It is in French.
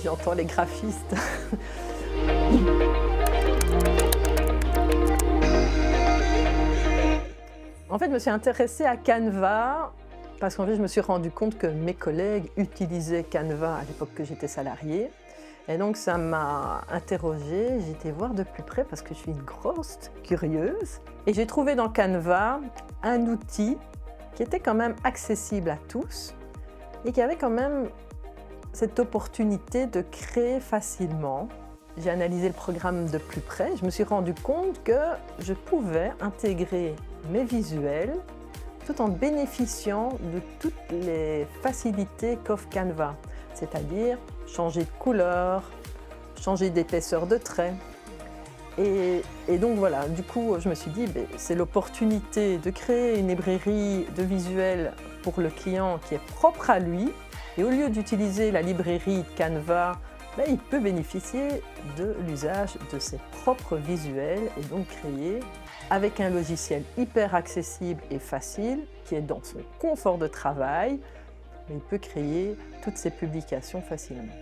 J'entends les graphistes. En fait, je me suis intéressée à Canva parce qu'en fait, je me suis rendu compte que mes collègues utilisaient Canva à l'époque que j'étais salariée. Et donc, ça m'a interrogée. J'ai été voir de plus près parce que je suis une grosse curieuse. Et j'ai trouvé dans Canva un outil qui était quand même accessible à tous et qui avait quand même cette opportunité de créer facilement. J'ai analysé le programme de plus près. Je me suis rendu compte que je pouvais intégrer mes visuels tout en bénéficiant de toutes les facilités qu'offre Canva, c'est-à-dire changer de couleur, changer d'épaisseur de trait. Et donc voilà, du coup, je me suis dit, c'est l'opportunité de créer une librairie de visuels pour le client qui est propre à lui. Et au lieu d'utiliser la librairie Canva, il peut bénéficier de l'usage de ses propres visuels et donc créer, avec un logiciel hyper accessible et facile, qui est dans son confort de travail, il peut créer toutes ses publications facilement.